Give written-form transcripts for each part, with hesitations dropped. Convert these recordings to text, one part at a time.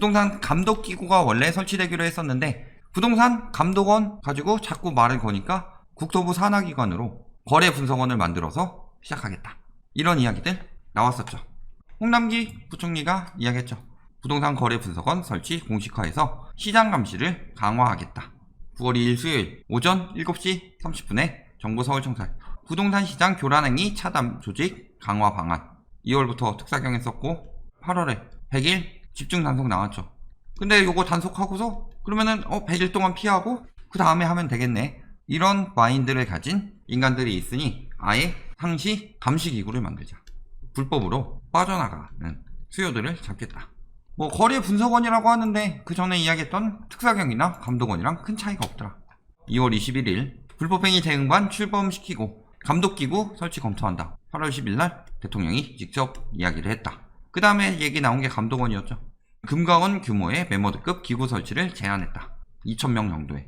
부동산 감독기구가 원래 설치되기로 했었는데 부동산 감독원 가지고 자꾸 말을 거니까 국토부 산하기관으로 거래분석원을 만들어서 시작하겠다. 이런 이야기들 나왔었죠. 홍남기 부총리가 이야기했죠. 부동산 거래분석원 설치 공식화해서 시장 감시를 강화하겠다. 9월 2일 수요일 오전 7시 30분에 정부 서울청사 부동산 시장 교란행위 차단 조직 강화 방안 2월부터 특사경 했었고 8월에 100일 집중 단속 나왔죠. 근데 요거 단속하고서 그러면은 100일 동안 피하고 그 다음에 하면 되겠네. 이런 마인드를 가진 인간들이 있으니 아예 상시 감시기구를 만들자. 불법으로 빠져나가는 수요들을 잡겠다. 뭐 거래 분석원이라고 하는데 그 전에 이야기했던 특사경이나 감독원이랑 큰 차이가 없더라. 2월 21일 불법행위 대응반 출범시키고 감독기구 설치 검토한다. 8월 10일 날 대통령이 직접 이야기를 했다. 그 다음에 얘기 나온 게 감독원이었죠. 금감원 규모의 메모드급 기구 설치를 제안했다. 2,000명 정도에.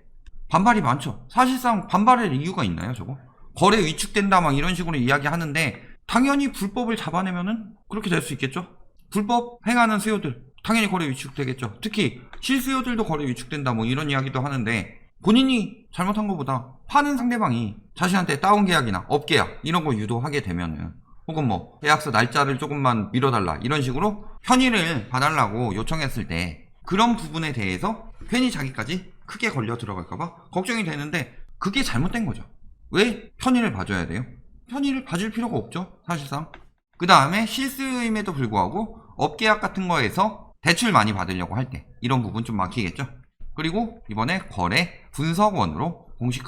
반발이 많죠. 사실상 반발할 이유가 있나요, 저거? 거래 위축된다 막 이런 식으로 이야기하는데 당연히 불법을 잡아내면은 그렇게 될 수 있겠죠. 불법 행하는 수요들 당연히 거래 위축되겠죠. 특히 실수요들도 거래 위축된다 뭐 이런 이야기도 하는데 본인이 잘못한 것보다 파는 상대방이 자신한테 다운 계약이나 업 계약 이런 거 유도하게 되면은 혹은 뭐 계약서 날짜를 조금만 미뤄달라 이런 식으로 편의를 봐달라고 요청했을 때 그런 부분에 대해서 괜히 자기까지 크게 걸려 들어갈까봐 걱정이 되는데 그게 잘못된 거죠. 왜 편의를 봐줘야 돼요? 편의를 봐줄 필요가 없죠, 사실상. 그 다음에 실수임에도 불구하고 업계약 같은 거에서 대출 많이 받으려고 할 때 이런 부분 좀 막히겠죠. 그리고 이번에 거래 분석원으로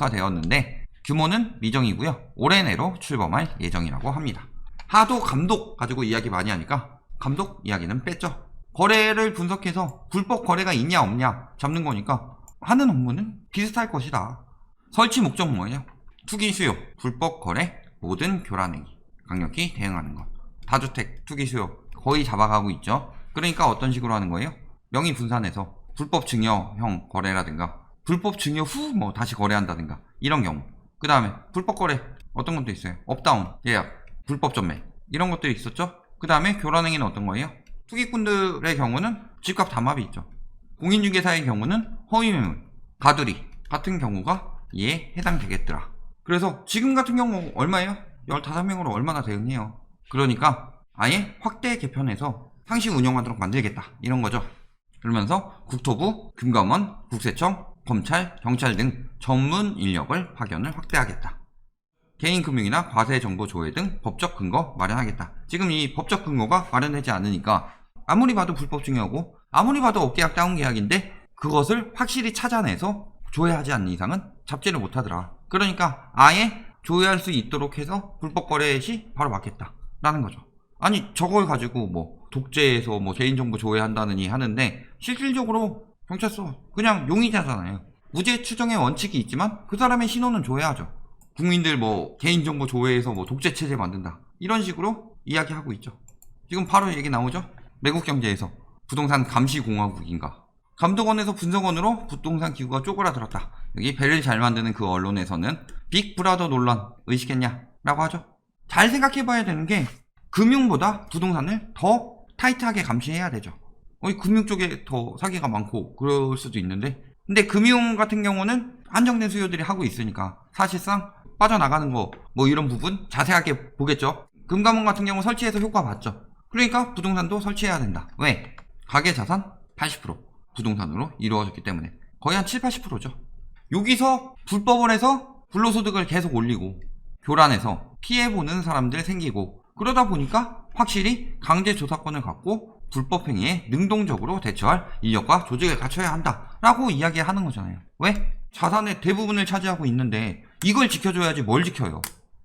공식화되었는데 규모는 미정이고요. 올해 내로 출범할 예정이라고 합니다. 하도 감독 가지고 이야기 많이 하니까 감독 이야기는 뺐죠. 거래를 분석해서 불법 거래가 있냐 없냐 잡는 거니까 하는 업무는 비슷할 것이다. 설치 목적 뭐예요? 투기 수요, 불법 거래, 모든 교란행위 강력히 대응하는 것. 다주택 투기 수요 거의 잡아가고 있죠. 그러니까 어떤 식으로 하는 거예요? 명의 분산해서 불법 증여형 거래라든가 불법 증여 후 뭐 다시 거래한다든가 이런 경우. 그 다음에 불법 거래 어떤 것도 있어요. 업다운, 예약, 불법 전매 이런 것들이 있었죠. 그 다음에 교란행위는 어떤 거예요? 투기꾼들의 경우는 집값 담합이 있죠. 공인중개사의 경우는 허위매물, 가두리 같은 경우가 이에 해당되겠더라. 그래서 지금 같은 경우 얼마예요? 15명으로 얼마나 대응해요. 그러니까 아예 확대 개편해서 상시 운영하도록 만들겠다 이런 거죠. 그러면서 국토부, 금감원, 국세청, 검찰, 경찰 등 전문 인력을 파견을 확대하겠다. 개인금융이나 과세정보 조회 등 법적 근거 마련하겠다. 지금 이 법적 근거가 마련되지 않으니까 아무리 봐도 불법 증여고 아무리 봐도 업계약 다운 계약인데 그것을 확실히 찾아내서 조회하지 않는 이상은 잡지를 못하더라. 그러니까 아예 조회할 수 있도록 해서 불법 거래 시 바로 막겠다 라는 거죠. 아니 저걸 가지고 뭐 독재에서 뭐 개인정보 조회한다느니 하는데 실질적으로 경찰서 그냥 용의자잖아요. 무죄 추정의 원칙이 있지만 그 사람의 신원은 조회하죠. 국민들 뭐 개인정보 조회해서 뭐 독재 체제 만든다 이런 식으로 이야기하고 있죠. 지금 바로 얘기 나오죠. 매국경제에서 부동산 감시공화국인가 감독원에서 분석원으로 부동산 기구가 쪼그라들었다. 여기 배를 잘 만드는 그 언론에서는 빅브라더 논란 의식했냐 라고 하죠. 잘 생각해봐야 되는 게 금융보다 부동산을 더 타이트하게 감시해야 되죠. 금융 쪽에 더 사기가 많고 그럴 수도 있는데 근데 금융 같은 경우는 한정된 수요들이 하고 있으니까 사실상 빠져나가는 거 뭐 이런 부분 자세하게 보겠죠. 금감원 같은 경우 설치해서 효과 봤죠. 그러니까 부동산도 설치해야 된다. 왜? 가계자산 80% 부동산으로 이루어졌기 때문에 거의 한 7, 80%죠. 여기서 불법을 해서 불로소득을 계속 올리고 교란해서 피해보는 사람들 생기고 그러다 보니까 확실히 강제조사권을 갖고 불법행위에 능동적으로 대처할 인력과 조직을 갖춰야 한다라고 이야기하는 거잖아요. 왜? 자산의 대부분을 차지하고 있는데 이걸 지켜줘야지 뭘 지켜요.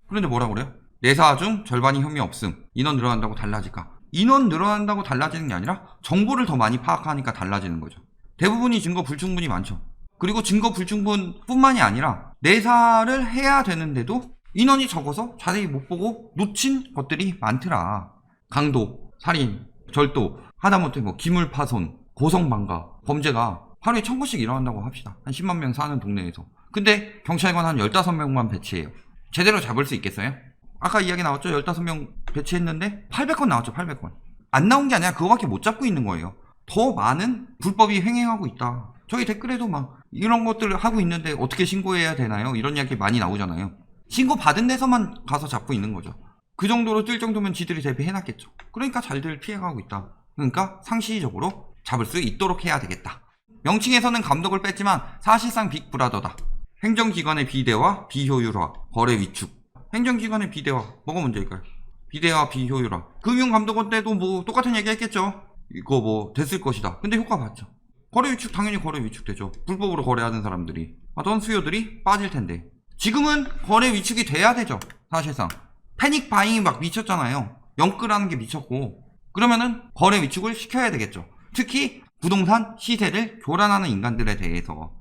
그런데 뭐라 그래요? 내사 중 절반이 혐의 없음. 인원 늘어난다고 달라질까? 인원 늘어난다고 달라지는 게 아니라 정보를 더 많이 파악하니까 달라지는 거죠. 대부분이 증거 불충분이 많죠. 그리고 증거 불충분 뿐만이 아니라 내사를 해야 되는데도 인원이 적어서 자세히 못 보고 놓친 것들이 많더라. 강도, 살인, 절도, 하다못해 뭐 기물파손, 고성방가, 범죄가 하루에 1000건씩 일어난다고 합시다. 한 10만 명 사는 동네에서. 근데 경찰관 한 15명만 배치해요. 제대로 잡을 수 있겠어요? 아까 이야기 나왔죠? 15명 배치했는데 800건 나왔죠. 800건. 안 나온 게 아니라 그거밖에 못 잡고 있는 거예요. 더 많은 불법이 횡행하고 있다. 저희 댓글에도 막 이런 것들을 하고 있는데 어떻게 신고해야 되나요? 이런 이야기 많이 나오잖아요. 신고 받은 데서만 가서 잡고 있는 거죠. 그 정도로 뜰 정도면 지들이 대비해놨겠죠. 그러니까 잘들 피해가고 있다. 그러니까 상시적으로 잡을 수 있도록 해야 되겠다. 명칭에서는 감독을 뺐지만 사실상 빅브라더다. 행정기관의 비대화, 비효율화, 거래 위축. 행정기관의 비대화, 뭐가 문제일까요? 비대화, 비효율화. 금융감독원 때도 뭐 똑같은 얘기 했겠죠. 이거 뭐 됐을 것이다. 근데 효과 봤죠. 거래 위축 당연히 거래 위축되죠. 불법으로 거래하는 사람들이 하던 수요들이 빠질 텐데 지금은 거래 위축이 돼야 되죠. 사실상 패닉 바잉이 막 미쳤잖아요. 영끌하는 게 미쳤고 그러면은 거래 위축을 시켜야 되겠죠. 특히 부동산 시세를 교란하는 인간들에 대해서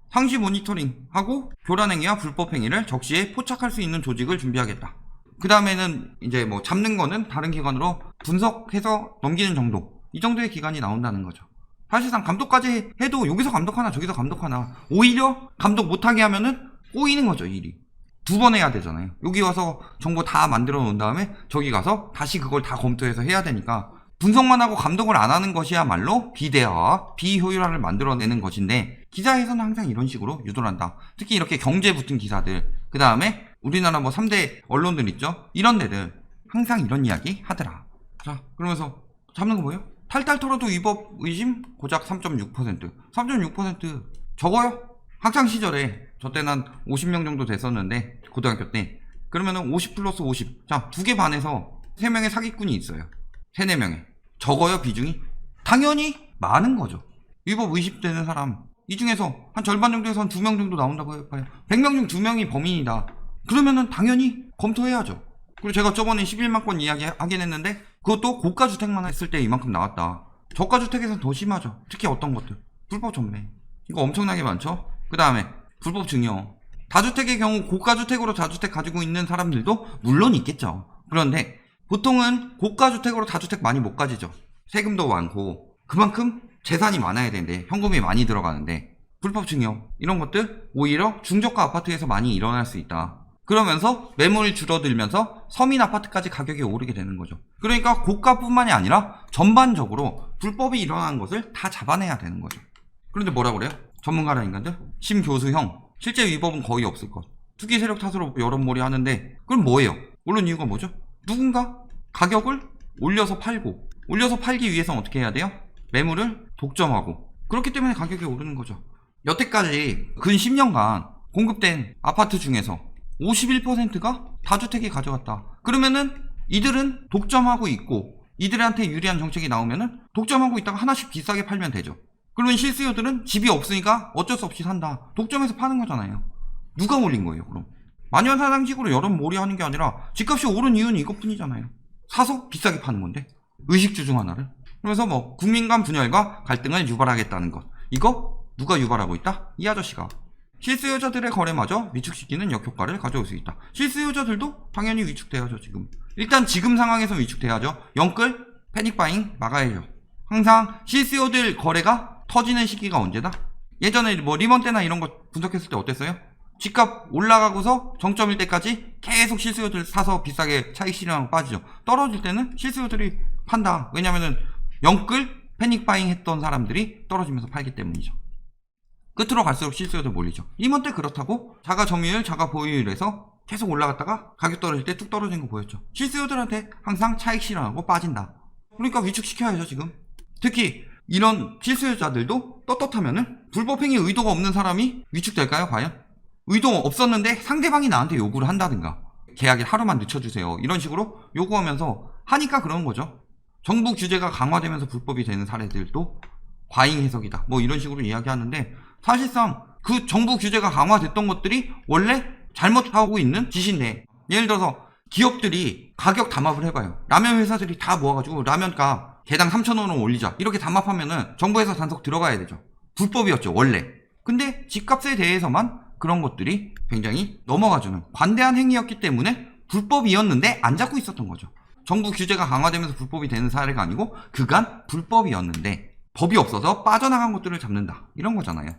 상시 모니터링하고 교란행위와 불법행위를 적시에 포착할 수 있는 조직을 준비하겠다. 그 다음에는 이제 뭐 잡는 거는 다른 기관으로 분석해서 넘기는 정도. 이 정도의 기간이 나온다는 거죠. 사실상 감독까지 해도 여기서 감독 하나 저기서 감독 하나 오히려 감독 못하게 하면은 꼬이는 거죠. 일이 두 번 해야 되잖아요. 여기 와서 정보 다 만들어 놓은 다음에 저기 가서 다시 그걸 다 검토해서 해야 되니까 분석만 하고 감독을 안 하는 것이야말로 비대화와 비효율화를 만들어내는 것인데 기사에서는 항상 이런 식으로 유도를 한다. 특히 이렇게 경제 붙은 기사들 그 다음에 우리나라 뭐 3대 언론들 있죠. 이런 데들 항상 이런 이야기 하더라. 자 그러면서 잡는 거 뭐예요? 탈탈 털어도 위법 의심 고작 3.6%. 3.6% 적어요? 학창 시절에 저 때는 한 50명 정도 됐었는데 고등학교 때 그러면은 50 플러스 50. 자, 2개 반에서 3명의 사기꾼이 있어요. 3, 4명의. 적어요 비중이? 당연히 많은 거죠. 위법 의심되는 사람 이 중에서 한 절반 정도에서 한 2명 정도 나온다고 해봐요. 100명 중 2명이 범인이다. 그러면은 당연히 검토해야죠. 그리고 제가 저번에 11만 건 이야기 하긴 했는데 그것도 고가주택만 했을 때 이만큼 나왔다. 저가주택에서는 더 심하죠. 특히 어떤 것들 불법 전매 이거 엄청나게 많죠. 그 다음에 불법 증여 다주택의 경우 고가주택으로 다주택 가지고 있는 사람들도 물론 있겠죠. 그런데 보통은 고가주택으로 다주택 많이 못 가지죠. 세금도 많고 그만큼 재산이 많아야 되는데 현금이 많이 들어가는데 불법 증여 이런 것들 오히려 중저가 아파트에서 많이 일어날 수 있다. 그러면서 매물이 줄어들면서 서민 아파트까지 가격이 오르게 되는 거죠. 그러니까 고가뿐만이 아니라 전반적으로 불법이 일어나는 것을 다 잡아내야 되는 거죠. 그런데 뭐라고 그래요? 전문가라 인간들? 심교수형 실제 위법은 거의 없을 것. 투기 세력 탓으로 여론몰이 하는데 그럼 뭐예요? 물론 이유가 뭐죠? 누군가 가격을 올려서 팔기 위해서는 어떻게 해야 돼요? 매물을 독점하고 그렇기 때문에 가격이 오르는 거죠. 여태까지 근 10년간 공급된 아파트 중에서 51%가 다주택이 가져갔다. 그러면은 이들은 독점하고 있고 이들한테 유리한 정책이 나오면은 독점하고 있다가 하나씩 비싸게 팔면 되죠. 그러면 실수요들은 집이 없으니까 어쩔 수 없이 산다. 독점해서 파는 거잖아요. 누가 올린 거예요 그럼? 만연사상식으로 여론몰이 하는 게 아니라 집값이 오른 이유는 이것뿐이잖아요. 사서 비싸게 파는 건데 의식주 중 하나를. 그래서 뭐 국민 간 분열과 갈등을 유발하겠다는 것. 이거 누가 유발하고 있다? 이 아저씨가. 실수요자들의 거래마저 위축시키는 역효과를 가져올 수 있다. 실수요자들도 당연히 위축돼야죠. 일단 지금 상황에서 위축돼야죠. 영끌 패닉바잉 막아야죠. 항상 실수요들 거래가 터지는 시기가 언제다? 예전에 뭐 리먼 때나 이런 거 분석했을 때 어땠어요? 집값 올라가고서 정점일 때까지 계속 실수요들 사서 비싸게 차익 실현하고 빠지죠. 떨어질 때는 실수요들이 판다. 왜냐면은 영끌 패닉바잉 했던 사람들이 떨어지면서 팔기 때문이죠. 끝으로 갈수록 실수요들 몰리죠. 리먼 때 그렇다고 자가 점유율, 자가 보유율에서 계속 올라갔다가 가격 떨어질 때 뚝 떨어진 거 보였죠. 실수요들한테 항상 차익 실현하고 빠진다. 그러니까 위축시켜야죠 지금. 특히 이런 실수요자들도 떳떳하면은 불법행위 의도가 없는 사람이 위축될까요 과연? 의도 없었는데 상대방이 나한테 요구를 한다든가 계약일 하루만 늦춰주세요 이런 식으로 요구하면서 하니까 그런 거죠. 정부 규제가 강화되면서 불법이 되는 사례들도 과잉 해석이다 뭐 이런 식으로 이야기하는데 사실상 그 정부 규제가 강화됐던 것들이 원래 잘못하고 있는 짓인데 예를 들어서 기업들이 가격 담합을 해봐요. 라면 회사들이 다 모아가지고 라면값 개당 3,000원을 올리자 이렇게 담합하면은 정부에서 단속 들어가야 되죠. 불법이었죠 원래. 근데 집값에 대해서만 그런 것들이 굉장히 넘어가주는 관대한 행위였기 때문에 불법이었는데 안 잡고 있었던 거죠. 정부 규제가 강화되면서 불법이 되는 사례가 아니고 그간 불법이었는데 법이 없어서 빠져나간 것들을 잡는다 이런 거잖아요.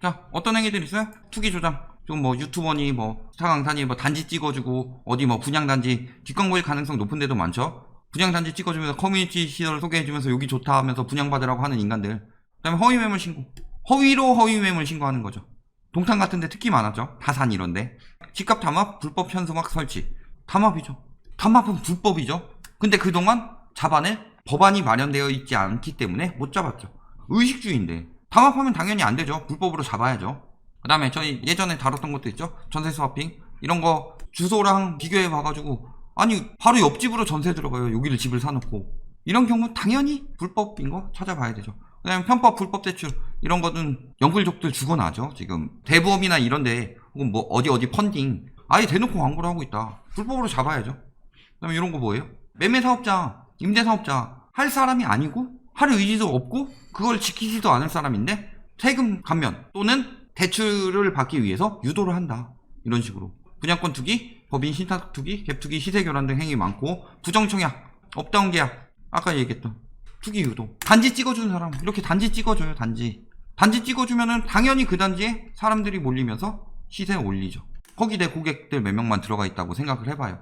자 어떤 행위들 있어요? 투기 조장. 좀 뭐 유튜버니 뭐 스타 강사니 뭐 단지 찍어주고 어디 뭐 분양단지 뒷광고일 가능성 높은 데도 많죠. 분양단지 찍어주면서 커뮤니티 시설 소개해주면서 여기 좋다 하면서 분양받으라고 하는 인간들. 그 다음에 허위매물 신고. 허위로 허위매물 신고하는 거죠. 동탄 같은데 특히 많았죠. 다산 이런데. 집값 담합, 불법 현수막 설치. 담합이죠. 담합은 불법이죠. 근데 그동안 잡아낼 법안이 마련되어 있지 않기 때문에 못 잡았죠. 의식주의인데 담합하면 당연히 안 되죠. 불법으로 잡아야죠. 그 다음에 저희 예전에 다뤘던 것도 있죠. 전세 스와핑 이런 거 주소랑 비교해 봐가지고 아니 바로 옆집으로 전세 들어가요. 여기를 집을 사놓고. 이런 경우 당연히 불법인 거 찾아봐야 되죠. 그 다음에 편법 불법 대출 이런 거는 영끌족들 죽어나죠. 지금 대부업이나 이런데 혹은 뭐 어디 펀딩 아예 대놓고 광고를 하고 있다. 불법으로 잡아야죠. 그 다음에 이런 거 뭐예요? 매매사업자, 임대사업자 할 사람이 아니고 할 의지도 없고 그걸 지키지도 않을 사람인데 세금 감면 또는 대출을 받기 위해서 유도를 한다. 이런 식으로 분양권 투기, 법인 신탁 투기, 갭 투기, 시세 교란 등 행위 많고 부정청약, 업다운 계약 아까 얘기했던 투기 유도 단지 찍어주는 사람 이렇게 단지 찍어줘요. 단지 찍어주면은 당연히 그 단지에 사람들이 몰리면서 시세 올리죠. 거기 내 고객들 몇 명만 들어가 있다고 생각을 해봐요.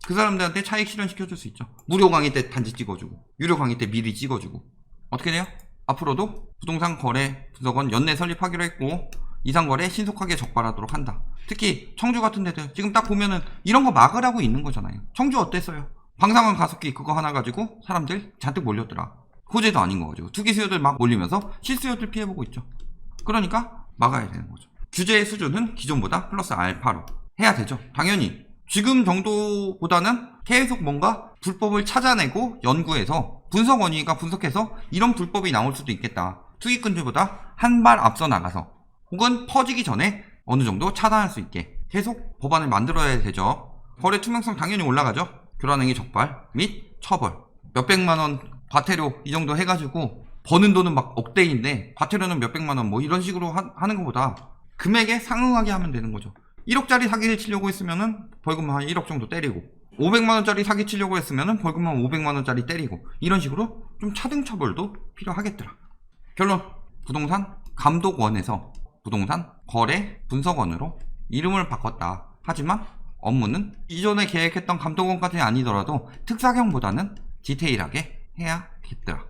그 사람들한테 차익 실현시켜줄 수 있죠. 무료 강의 때 단지 찍어주고 유료 강의 때 미리 찍어주고. 어떻게 돼요? 앞으로도 부동산 거래 분석원 연내 설립하기로 했고 이상거래 신속하게 적발하도록 한다. 특히 청주 같은 데들 지금 딱 보면은 이런 거 막으라고 있는 거잖아요. 청주 어땠어요? 방사선 가습기 그거 하나 가지고 사람들 잔뜩 몰렸더라. 호재도 아닌 거 가지고 투기 수요들 막 몰리면서 실수요들 피해보고 있죠. 그러니까 막아야 되는 거죠. 규제의 수준은 기존보다 플러스 알파로 해야 되죠. 당연히 지금 정도보다는 계속 뭔가 불법을 찾아내고 연구해서 분석원이가 분석해서 이런 불법이 나올 수도 있겠다. 투기꾼들보다 한 발 앞서 나가서 혹은 퍼지기 전에 어느 정도 차단할 수 있게 계속 법안을 만들어야 되죠. 거래 투명성 당연히 올라가죠. 교란행위 적발 및 처벌. 몇백만원 과태료 이 정도 해가지고 버는 돈은 막 억대인데 과태료는 몇백만원 뭐 이런 식으로 하는 것보다 금액에 상응하게 하면 되는 거죠. 1억짜리 사기를 치려고 했으면은 벌금 한 1억 정도 때리고 500만원짜리 사기 치려고 했으면은 벌금 한 500만원짜리 때리고 이런 식으로 좀 차등처벌도 필요하겠더라. 결론 부동산 감독원에서 부동산 거래 분석원으로 이름을 바꿨다. 하지만 업무는 이전에 계획했던 감독원까지 아니더라도 특사경보다는 디테일하게 해야겠더라.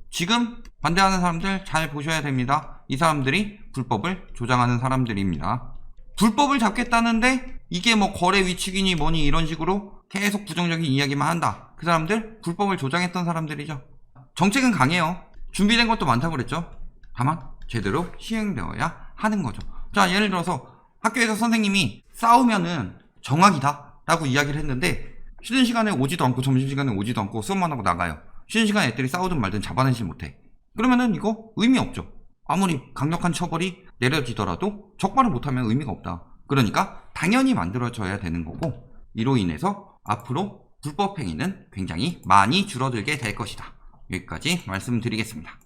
지금 반대하는 사람들 잘 보셔야 됩니다. 이 사람들이 불법을 조장하는 사람들입니다. 불법을 잡겠다는데 이게 뭐 거래 위축이니 뭐니 이런 식으로 계속 부정적인 이야기만 한다. 그 사람들 불법을 조장했던 사람들이죠. 정책은 강해요. 준비된 것도 많다고 그랬죠. 다만 제대로 시행되어야 하는 거죠. 자, 예를 들어서 학교에서 선생님이 싸우면은 정학이다 라고 이야기를 했는데 쉬는 시간에 오지도 않고 점심시간에 오지도 않고 수업만 하고 나가요. 쉬는 시간에 애들이 싸우든 말든 잡아내지 못해. 그러면은 이거 의미 없죠. 아무리 강력한 처벌이 내려지더라도 적발을 못하면 의미가 없다. 그러니까 당연히 만들어져야 되는 거고 이로 인해서 앞으로 불법 행위는 굉장히 많이 줄어들게 될 것이다. 여기까지 말씀드리겠습니다.